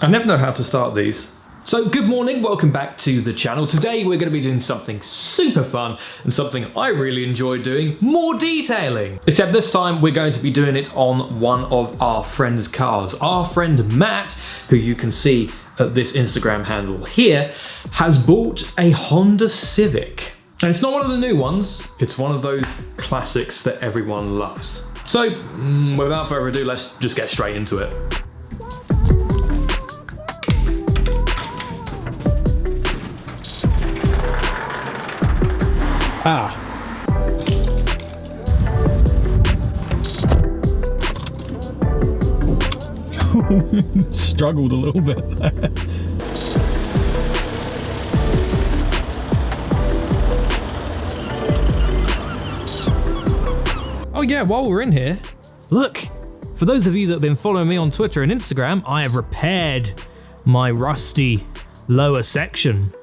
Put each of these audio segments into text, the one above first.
I never know how to start these. So good morning, welcome back to the channel. Today we're going to be doing something super fun and something I really enjoy doing, more detailing. Except this time we're going to be doing it on one of our friend's cars. Our friend Matt, who you can see at this Instagram handle here, has bought a Honda Civic. And it's not one of the new ones, it's one of those classics that everyone loves. So without further ado, let's just get straight into it. Struggled a little bit there. Oh yeah, while we're in here, look, for those of you that have been following me on Twitter and Instagram, I have repaired my rusty lower section.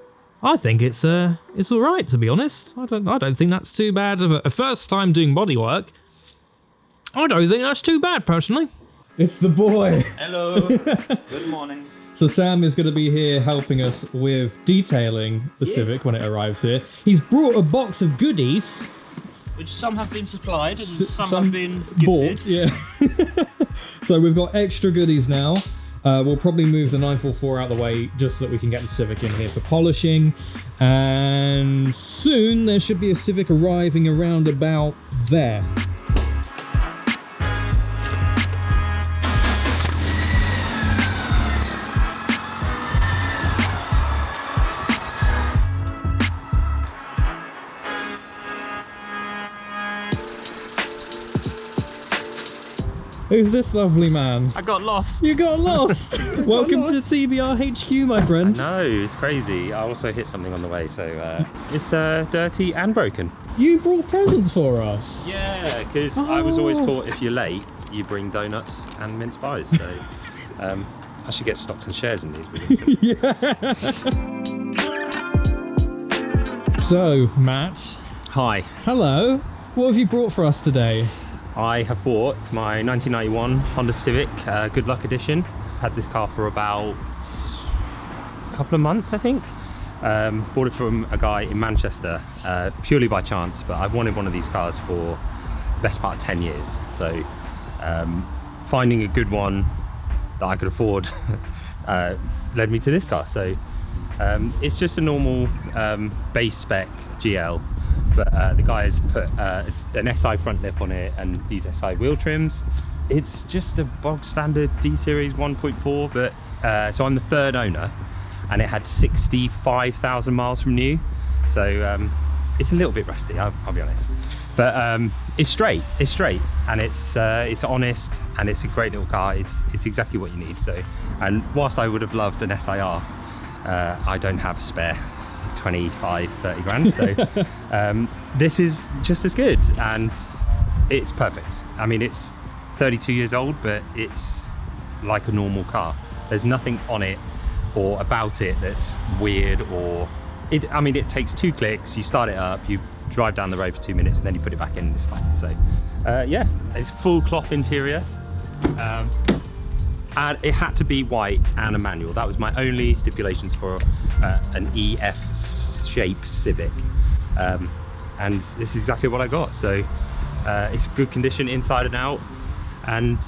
I think it's all right, to be honest. I don't think that's too bad of a first time doing bodywork. I don't think that's too bad, personally. It's the boy. Hello. Good morning. So Sam is going to be here helping us with detailing the Civic when it arrives here. He's brought a box of goodies. Which some have been supplied and some have been gifted. Bought, yeah. So we've got extra goodies now. We'll probably move the 944 out of the way just so that we can get the Civic in here for polishing. And soon there should be a Civic arriving around about there. Who's this lovely man? I got lost. You got lost. Welcome to CBR HQ, my friend. No, it's crazy. I also hit something on the way, so it's dirty and broken. You brought presents for us. Yeah, because I was always taught if you're late, you bring donuts and mince pies. So I should get stocks and shares in these. Really. Yeah. So, Matt. Hi. Hello. What have you brought for us today? I have bought my 1991 Honda Civic Good Luck Edition. Had this car for about a couple of months, I think. Bought it from a guy in Manchester, purely by chance, but I've wanted one of these cars for the best part of 10 years. So finding a good one that I could afford led me to this car. So it's just a normal base spec GL. But the guy has put it's an SI front lip on it and these SI wheel trims. It's just a bog standard D-Series 1.4, but so I'm the third owner, and it had 65,000 miles from new. So it's a little bit rusty, I'll be honest. But it's straight, and it's honest, and it's a great little car. It's exactly what you need. So, and whilst I would have loved an SIR, I don't have a spare 25, 30 grand, so this is just as good, and it's perfect. I mean, it's 32 years old, but it's like a normal car. There's nothing on it or about it that's weird, or I mean, it takes 2 clicks, you start it up, you drive down the road for 2 minutes, and then you put it back in, and it's fine. So yeah, it's full cloth interior. And it had to be white and a manual. That was my only stipulations for an EF shape Civic. And this is exactly what I got. So it's good condition inside and out. And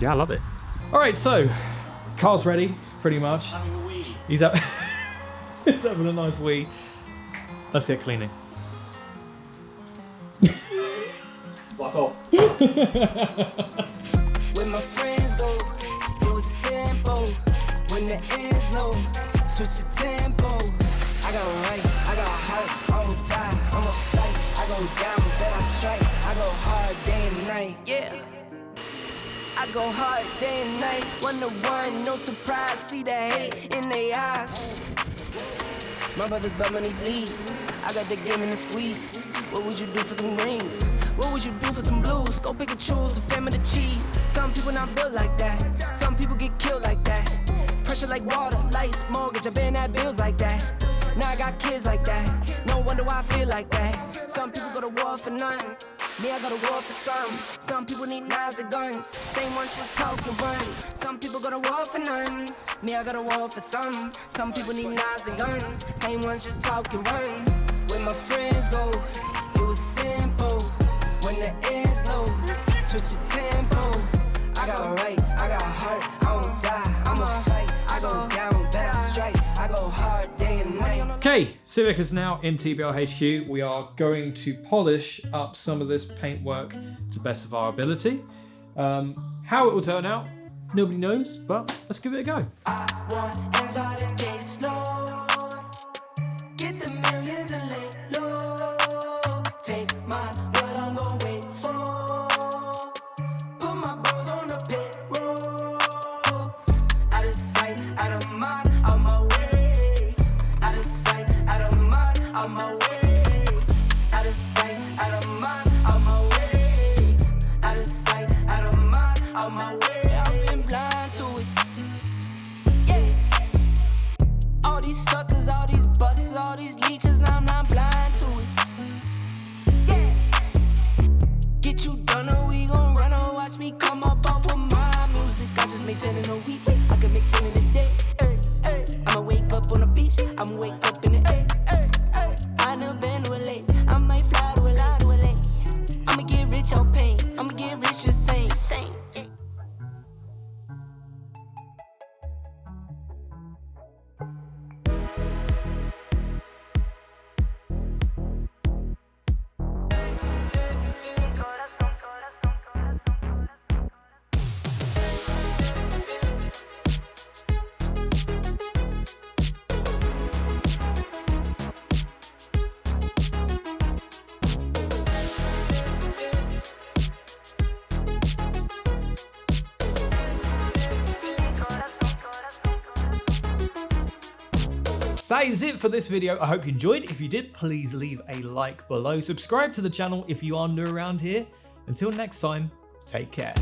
yeah, I love it. All right, so car's ready, pretty much. Having a wee. He's having a nice wee. Let's get cleaning. Block off. When my friends go, it was simple. When the ends low, switch the tempo. I got right, I got heart, I won't die, I'ma fight. I go down, then I strike. I go hard day and night, yeah. I go hard day and night. 1 to 1, no surprise. See the hate in their eyes. My brothers but money bleed. I got the game in the squeeze. What would you do for some green? What would you do for some blues? Go pick and choose the fam of the cheese. Some people not built like that. Some people get killed like that. Pressure like water, lights, mortgage. I've been at bills like that. Now I got kids like that. No wonder why I feel like that. Some people go to war for nothing. Me, I go to war for some. Some people need knives and guns. Same ones just talk and run. Some people go to war for none. Me, I go to war for some. Some people need knives and guns. Same ones just talk and run. Where my friends go, it was simple. When the end's low, switch the tempo. I got right, I got heart, I won't die, I'ma fight. I go down, bet I strike, I go hard day and night. Okay, Civic is now in TBL HQ. We are going to polish up some of this paintwork to the best of our ability. How it will turn out, nobody knows, but let's give it a go. I want ends by the day slow. Get the millions and lay low. Take my what I'm gonna wait for. Put my bros on the payroll. Out of sight, out of mind, on my way. Out of sight, out of mind, on my way. Out of sight, out of mind, on my way. Out of sight, out of mind, on my way. I've been blind to it. Yeah. All these suckers, all these busts, all these leeches, now I'm not blind to it. Yeah. Get you done or we gon' run or watch me come up off of my music. I just make 10 in a week, I can make 10 in a day. I'ma wake up on the beach, I'ma wake up in the air. I never been to LA, I might fly to LA. I'ma get rich on pain, I'ma get rich just saying. That is it for this video. I hope you enjoyed. If you did, please leave a like below. Subscribe to the channel if you are new around here. Until next time, take care.